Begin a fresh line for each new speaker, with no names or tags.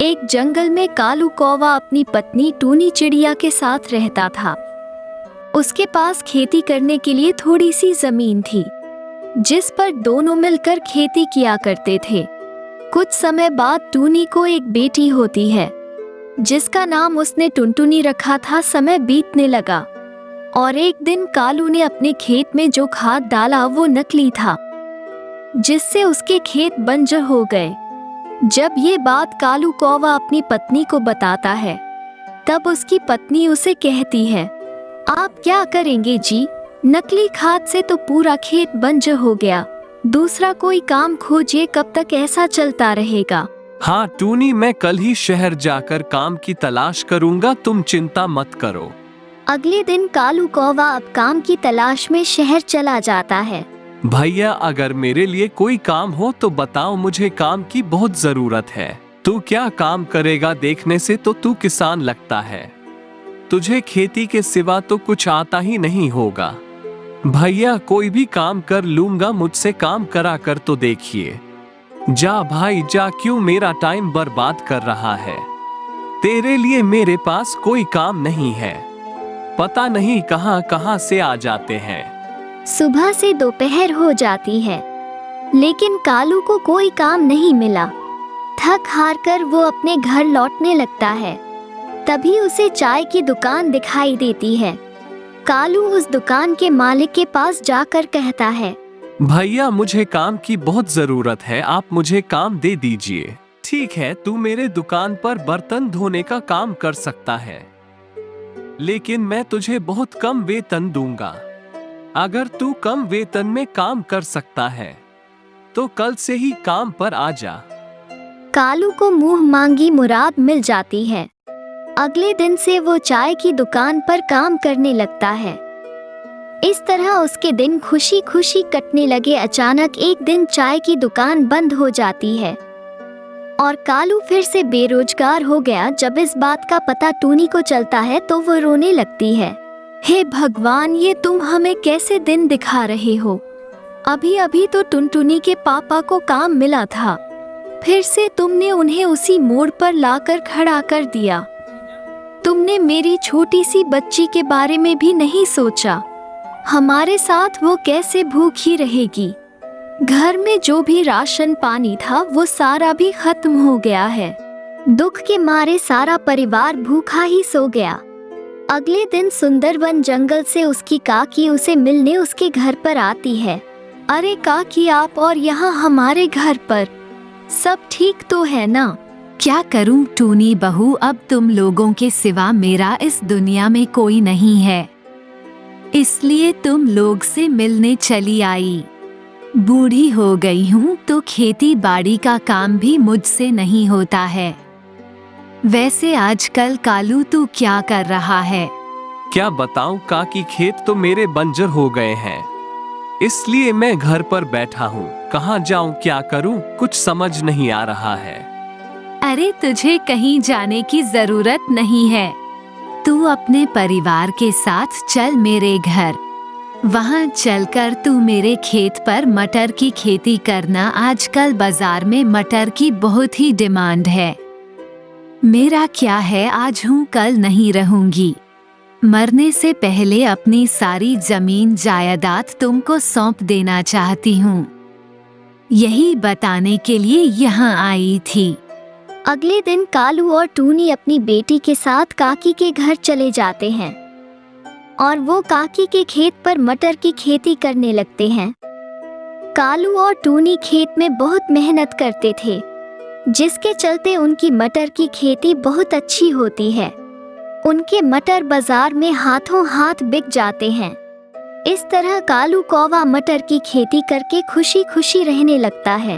एक जंगल में कालू कौवा अपनी पत्नी टूनी चिड़िया के साथ रहता था। उसके पास खेती करने के लिए थोड़ी सी जमीन थी, जिस पर दोनों मिलकर खेती किया करते थे। कुछ समय बाद टूनी को एक बेटी होती है, जिसका नाम उसने टुनटुनी रखा था। समय बीतने लगा और एक दिन कालू ने अपने खेत में जो खाद डाला वो नकली था, जिससे उसके खेत बंजर हो गए। जब ये बात कालू कौवा अपनी पत्नी को बताता है, तब उसकी पत्नी उसे कहती है, आप क्या करेंगे जी? नकली खाद से तो पूरा खेत बंजर हो गया। दूसरा कोई काम खोजिए, कब तक ऐसा चलता रहेगा?
हाँ टूनी, मैं कल ही शहर जाकर काम की तलाश करूंगा, तुम चिंता मत करो।
अगले दिन कालू कौवा अब काम की तलाश में शहर चला जाता है।
भैया, अगर मेरे लिए कोई काम हो तो बताओ, मुझे काम की बहुत जरूरत है। तू क्या काम करेगा? देखने से तो तू किसान लगता है, तुझे खेती के सिवा तो कुछ आता ही नहीं होगा। भैया, कोई भी काम कर लूंगा, मुझसे काम करा कर तो देखिए। जा भाई जा, क्यों मेरा टाइम बर्बाद कर रहा है? तेरे लिए मेरे पास कोई काम नहीं है, पता नहीं कहां कहां से आ जाते हैं।
सुबह से दोपहर हो जाती है, लेकिन कालू को कोई काम नहीं मिला। थक हार कर वो अपने घर लौटने लगता है। तभी उसे चाय की दुकान दिखाई देती है। कालू उस दुकान के मालिक के पास जाकर कहता है,
भैया, मुझे काम की बहुत जरूरत है, आप मुझे काम दे दीजिए। ठीक है, तू मेरे दुकान पर बर्तन धोने का काम कर सकता है, लेकिन मैं तुझे बहुत कम वेतन दूंगा। अगर तू कम वेतन में काम कर सकता है तो कल से ही काम पर आ जा।
कालू को मुंह मांगी मुराद मिल जाती है। अगले दिन से वो चाय की दुकान पर काम करने लगता है। इस तरह उसके दिन खुशी खुशी कटने लगे। अचानक एक दिन चाय की दुकान बंद हो जाती है और कालू फिर से बेरोजगार हो गया। जब इस बात का पता टूनी को चलता है तो वो रोने लगती है। हे भगवान, ये तुम हमें कैसे दिन दिखा रहे हो? अभी अभी तो टुनटुनी के पापा को काम मिला था, फिर से तुमने उन्हें उसी मोड़ पर लाकर खड़ा कर दिया। तुमने मेरी छोटी सी बच्ची के बारे में भी नहीं सोचा। हमारे साथ वो कैसे भूखी रहेगी? घर में जो भी राशन पानी था वो सारा भी खत्म हो गया है। दुख के मारे सारा परिवार भूखा ही सो गया। अगले दिन सुंदरवन जंगल से उसकी काकी उसे मिलने उसके घर पर आती है। अरे काकी, आप और यहाँ हमारे घर पर सब ठीक तो है ना?
क्या करूं टूनी बहू, अब तुम लोगों के सिवा मेरा इस दुनिया में कोई नहीं है, इसलिए तुम लोग से मिलने चली आई। बूढ़ी हो गई हूँ तो खेती बाड़ी का काम भी मुझसे नहीं होता है। वैसे आजकल कालू तू क्या कर रहा है?
क्या बताऊं काकी, खेत तो मेरे बंजर हो गए हैं, इसलिए मैं घर पर बैठा हूँ। कहाँ जाऊं, क्या करूं, कुछ समझ नहीं आ रहा है।
अरे तुझे कहीं जाने की जरूरत नहीं है, तू अपने परिवार के साथ चल मेरे घर। वहाँ चलकर तू मेरे खेत पर मटर की खेती करना। आजकल बाजार में मटर की बहुत ही डिमांड है। मेरा क्या है, आज हूँ कल नहीं रहूंगी। मरने से पहले अपनी सारी जमीन जायदाद तुमको सौंप देना चाहती हूँ, यही बताने के लिए यहाँ आई थी।
अगले दिन कालू और टूनी अपनी बेटी के साथ काकी के घर चले जाते हैं और वो काकी के खेत पर मटर की खेती करने लगते हैं। कालू और टूनी खेत में बहुत मेहनत करते थे, जिसके चलते उनकी मटर की खेती बहुत अच्छी होती है। उनके मटर बाजार में हाथों हाथ बिक जाते हैं। इस तरह कालू कौवा मटर की खेती करके खुशी खुशी रहने लगता है।